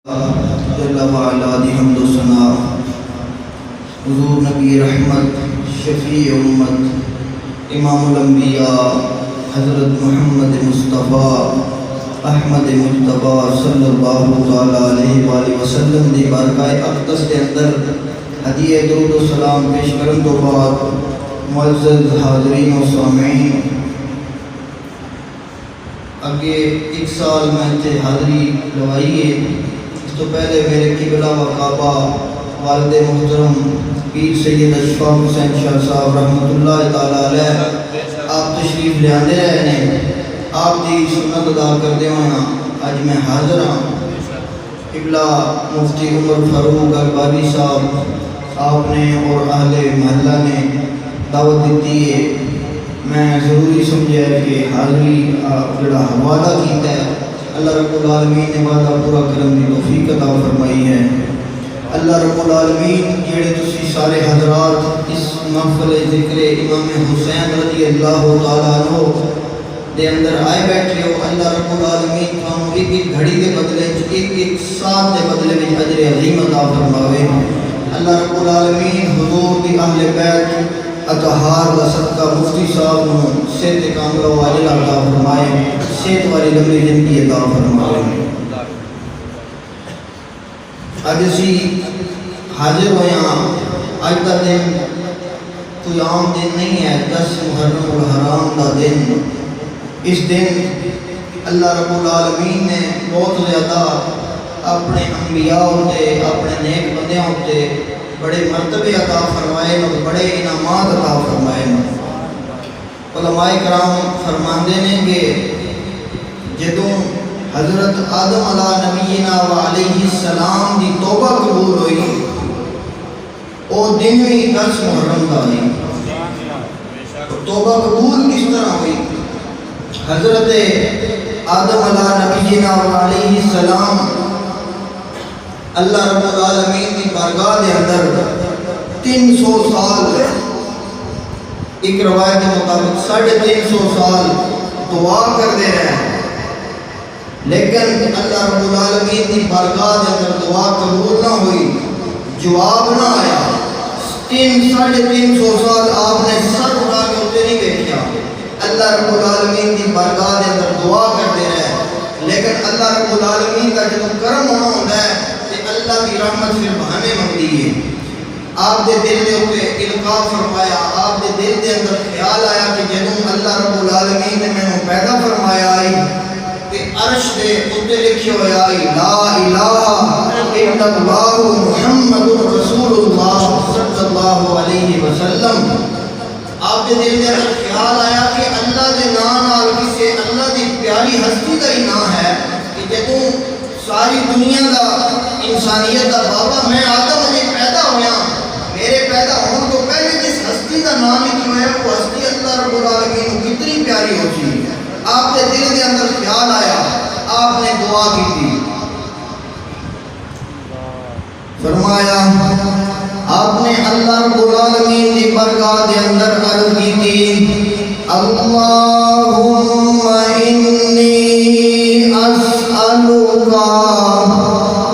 جل وعلا دی حمد و ثنا حضور نبی رحمت شفیع امت امام الانبیاء حضرت محمد مصطفیٰ احمد مجتبیٰ صلی اللہ تعالی علیہ وآلہ وسلم دی بارگاہ اقدس کے اندر ہدیہ درود و سلام پیش کرن تو بعد معزز حاضرین و سامعین، آگے ایک سال میں تے حاضری لوائی ہے۔ اس تو پہلے میرے قبلہ و کعبہ والد محترم پیر سید اشفاق حسین شاہ صاحب رحمۃ اللہ تعالی علیہ آپ تشریف لے آندے رہے ہیں، آپ دی سنت ادا کردے ہوئے اج میں حاضر ہوں۔ قبلہ مفتی عمر فاروق الباری صاحب آپ نے اور اہل محلہ نے دعوت دیتی ہے، میں ضروری سمجھا ہے کہ حاضری جڑا حوالہ کیتا ہے، اللہ رب العالمین نے وعدہ پورا کرن دی توفیق عطا فرمائی ہے۔ اللہ رب العالمین جڑے تسی سارے حضرات اس محفل ذکر امام حسین رضی اللہ تعالیٰ عنہ دے اندر آئے بیٹھے ہو، اللہ رب العالمین تھانوں ایک ایک گھڑی دے بدلے ایک ایک ساتھ دے بدلے میں اجر عظیم عطا فرماوے۔ اللہ رب العالمین حضور دی اہل بیت اطہار دا صدقہ مفتی صاحب نو صحت کاملہ و عاجلہ عطا فرمائے، صحت والی لمبی زندگی عطا فرمائے۔ اج اسی حاضر ہوئے ہاں، اج دا دن کوئی عام دن نہیں ہے، 10 محرم الحرام دا دن۔ اس دن اللہ رب العالمین نے بہت زیادہ اپنے انبیاء ہوتے، اپنے نیک بندے ہوتے بڑے مرتبے عطا فرمائے اور بڑے انعامات عطا فرمائے۔ علماء کرام فرماندے نے کہ جدوں حضرت آدم علیہ نبینا و علیہ السلام دی توبہ قبول ہوئی، او دن بھی 10 محرم دا ہوئی۔ توبہ قبول کس طرح ہوئی؟ حضرت آدم علیہ نبینا و علیہ السلام اللہ رب العالمین کی بارگاہ دے اندر 300 سال، ایک روایت کے مطابق 350 سال دعا کرتے رہے، لیکن اللہ رب العالمین کی بارگاہ دے اندر دعا قبول نہ ہوئی، جواب نہ آیا۔ 350 سال آپ نے سر اٹھا کے اتنے نہیں دیکھا، اللہ رب العالمین کی بارگاہ دے اندر دعا کرتے رہے، لیکن اللہ رب العالمین کا جب کرم ہونا ہوتا ہے اللہ کی رحمت پھر بہانے منگتی ہے۔ آپ دے دل دے اوپر القاء فرمایا، آپ دے دل دے اندر خیال آیا کہ جدوں اللہ رب العالمین نے مینوں پیدا فرمایا آئی تے عرش دے اوپر لکھیا ہویا آئی لا الہ الا اللہ محمد رسول اللہ صلی اللہ علیہ وسلم۔ آپ دے دل دے اندر خیال آیا کہ اللہ دے نام نال کسے اللہ دی پیاری ہستی دا ہی نام ہے کہ جدوں ساری دنیا دا انسانیت دا بابا میں آدم نے پیدا ہویا، میرے پیدا ہون تو پہلے جس ہستی دا نام لکھا ہے وہ ہستی اللہ رب العالمین کو کتنی پیاری ہوتی ہے۔ آپ کے دل کے اندر خیال آیا، آپ نے دعا کی تھی، فرمایا آپ نے اللہ رب العالمین کی بارگاہ دے اندر عرض کی تھی اللہم انی اسألک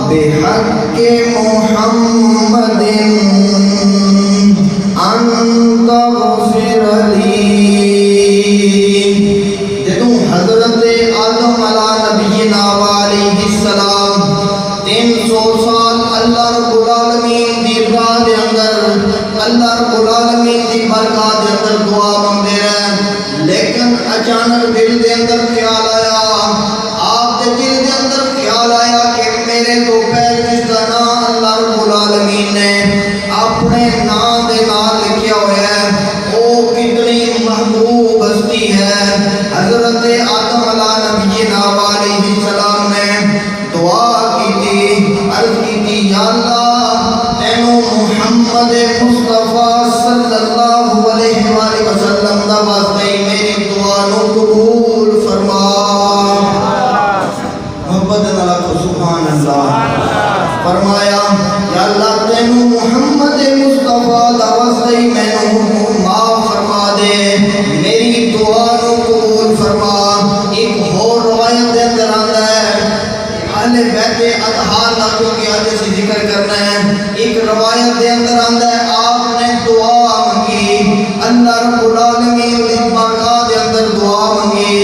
بحق محمد ان تغفر لی۔ جدوں حضرت آدم علیہ نبینا و علیہ السلام 300 سال اللہ رب العالمین دی راہ دے اندر، اللہ رب العالمین دی بارگاہ دے اندر دعا مانگتے رہے، لیکن اچانک دل دے اندر خیال آیا، آپ دے دل دے اندر خیال آیا کہ میرے تو پہل جس کا نام اللہ رب العالمین نے اپنے نام دے نام لکھیا ہویا ہے، وہ کتنی محبوب ہستی ہے۔ حضرت آدم علیہ نبینا و علیہ السلام نے دعا کی تھی، عرض کی تھی یا اللہ تینوں محمد مصطفیٰ صلی اللہ علیہ وآلہ وسلم دا واسطے میری دعا نو قبول فرما۔ محبت اللہ سبحان اللہ فرمایا یا اللہ تینوں محمد مصطفیٰ دا واسطے مینوں معاف فرما دے، میری دعا نو قبول فرما۔ ایک اور روایت دے اندر آتا ہے اہل بیت اطہار دا کیونکہ اج اسی ذکر کرنا ہے. ایک روایت دے اندر آندا ہے آپ نے دعا منگی, اللہ رب العالمین دی بارگاہ دے اندر دعا منگی,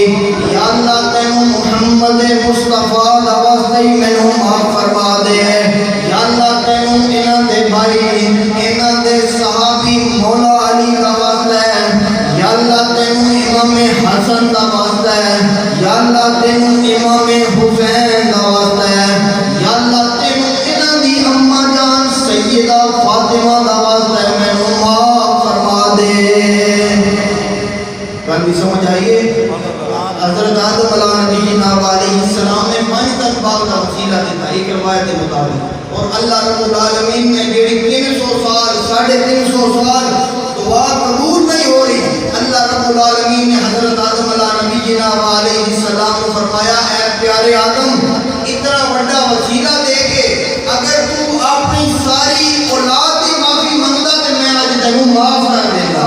یا اللہ تینوں محمد مصطفیٰ دا واسطے مینوں معاف فرما دے, یا اللہ تینوں انہاں دے بھائی انہاں دے صحابی مولا علی دا واسطہ ہے, یا اللہ تینوں امام حسن دا واسطہ ہے, یا اللہ تینوں امام حسین دا واسطہ ہے, یا اللہ تینوں انہاں دی اماں جان سیدہ فاطمہ دا واسطہ ہے مینوں معاف فرما دے. کل بھی سمجھ آئیے حضرت آدم علیہ السلام نے 5 تن باغ کا وسیلہ دیتا ایک روایت کے مطابق, اور اللہ رب العالمین نے جڑی 300 سال 350 سال دعا قبول نہیں ہو رہی, اللہ رب العالمین نے حضرت آدم علیہ السلام کو فرمایا اے پیارے آدم اتنا بڑا وسیلہ دے کے اگر تو اپنی ساری اولاد کی معافی منگتا تو میں آج تینوں معاف کر دیتا,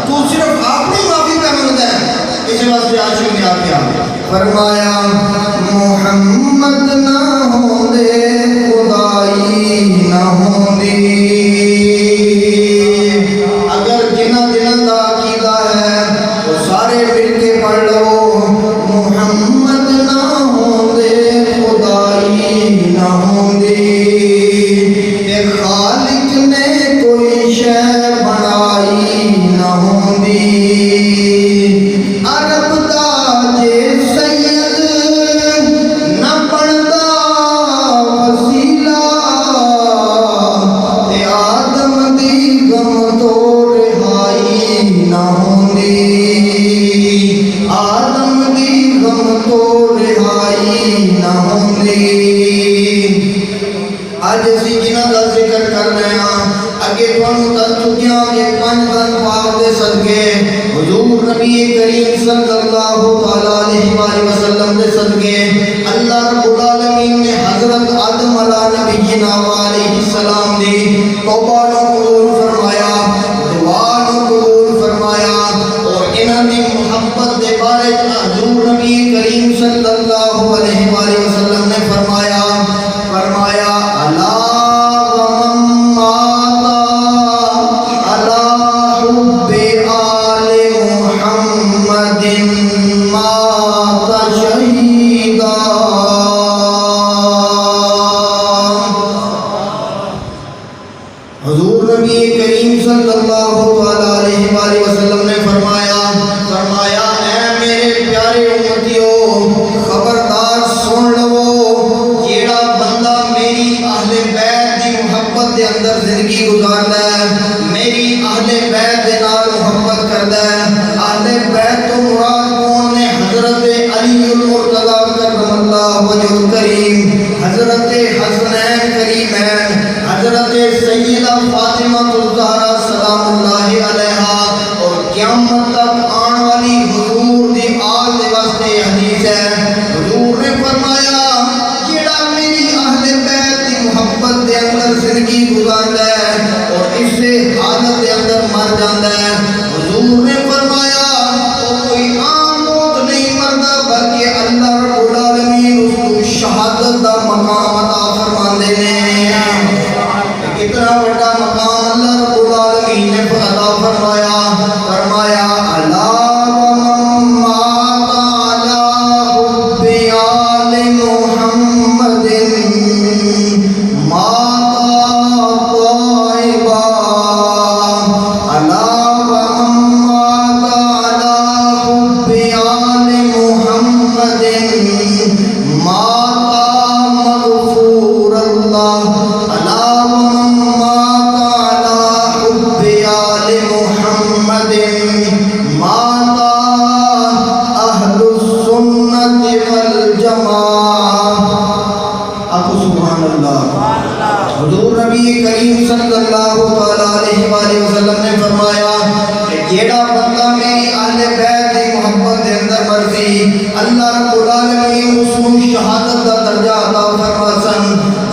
تو صرف اپنی معافی پہ منگتا ہے. اس واسطے عاشق نے آپ کیا فرمایا محمد نہ ہوں دے خدائی نہ ہوں دی. اگر جنہ دنوں کا عقیدہ ہے وہ سارے مل کے پڑھ لو, محمد نہ ہوں دے خدائی نہ ہوں دی, خالق نے کوئی شے بنائی نہ ہوں دی. عرب دا جے سید نہ بندا وسیلہ, تے آدم دی غم تو رہائی نہ ہوندی, آدم دی غم تو رہائی نہ ہوندی. آج اسی جنہاں دا ذکر کر رہے ہیں اگے تھانوں دس چکیاں کہ 5 تن پاک دے صدقے حضور نبی کریم صلی اللہ علیہ وآلہ وسلم دے صدقے اللہ رب العالمین نے حضرت آدم علیہ السلام دی توبہ نو قبول فرمایا, دعا نو قبول فرمایا, اور انہاں دی محبت دے بارے حضور نبی کریم صلی اللہ علیہ وآلہ وسلم نے فرمایا الا ومن مات علی حب آل محمد مات شہیدا. حضور نبی کریم صلی اللہ علیہ وآلہ وسلم نے فرمایا اے میرے پیارے امتیوں خبردار سن لو, جیڑا بندہ میری اہل بیت دی محبت دے اندر زندگی گزاردا ہے, میری اہل بیت دے نال محبت کردا ہے. اہل بیت تو مراد کون نے؟ حضرت علی المرتضی کرم اللہ وجہ الکریم, حضرت حسنین کریمین, حضرت سیدہ فاطمہ الزہرا سلام اللہ علیہا, اور قیامت تک آن والی حضور دی آل دے واسطے حدیث ہے. حضور نے فرمایا جیڑا میری اہل بیت دی محبت دے اندر زندگی گزاردا ہے اور اس سے حالت دے اندر مر جاندا ہے, حضور نے فرمایا وہ کوئی عام موت نہیں مردا بلکہ اللہ رب العالمین اس کو شہادت دا مقام عطا فرماندے نے. کتنا بڑا مقام اللہ رب العالمین نے عطا فرمایا الا ومن مات علی حب آل محمد مات طائبا, الا ومن مات علی حب آل محمد مات مغفور اللہ, الا ومن مات علی حب آل محمد مات اہل السنت والجماعہ. ابو سبحان اللہ. حضور نبی کریم صلی اللہ علیہ وآلہ وسلم نے فرمایا کہ جیڑا بندہ میری اہل بیت دی محبت دے اندر مرضی اللہ رب العالمین اس کو شہادت دا درجہ عطا فرماسن.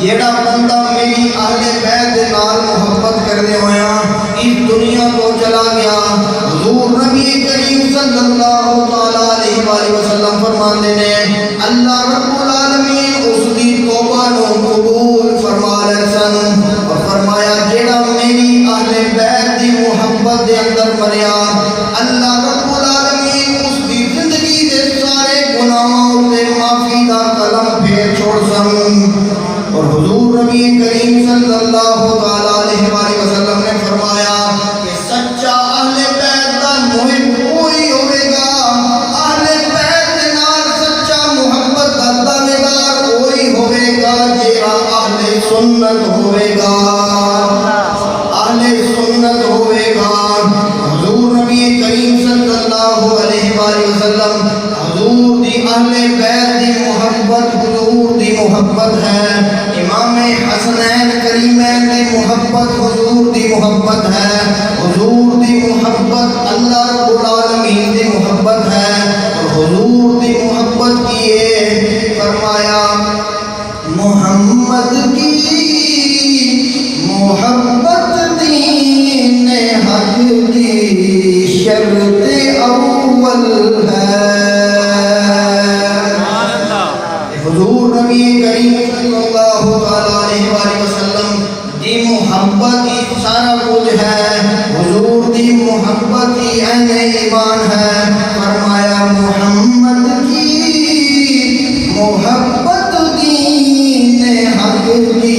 جیڑا بندہ میری اہل بیت دے نال محبت کردے ہویا اس دنیا تو چلا گیا, حضور نبی کریم صلی اللہ علیہ وآلہ وسلم فرماندے نے اللہ رب العالمین اس دی قلم پھیر چھوڑ سن. اور حضور نبی کریم صلی اللہ تعالیٰ علیہ وآلہ وسلم نے فرمایا کہ سچا اہل بیت دا محب وہی ہوئے گا, اہل بیت نال سچا محبت دا دعویدار وہی ہوئے گا جیڑا اہل سنت ہوئے گا, اہل سنت ہوئے گا. حضور نبی کریم صلی اللہ علیہ وآلہ وسلم حضور دی اہل بیت دی محبت حضور دی محبت ہے, امام حسنین کریمین دی محبت حضور دی محبت ہے, حضور دی محبت اللہ رب العالمین دی محبت ہے. اور حضور دی محبت کیے فرمایا محمد کی محبت دین حق کی شرط اول ہے. حضور نبی کریم صلی اللہ علیہ وآلہ وسلم دی محبت ہی سارا کچھ ہے, حضور دی محبت ہی عین ایمان ہے. فرمایا محمد کی محبت دین حق کی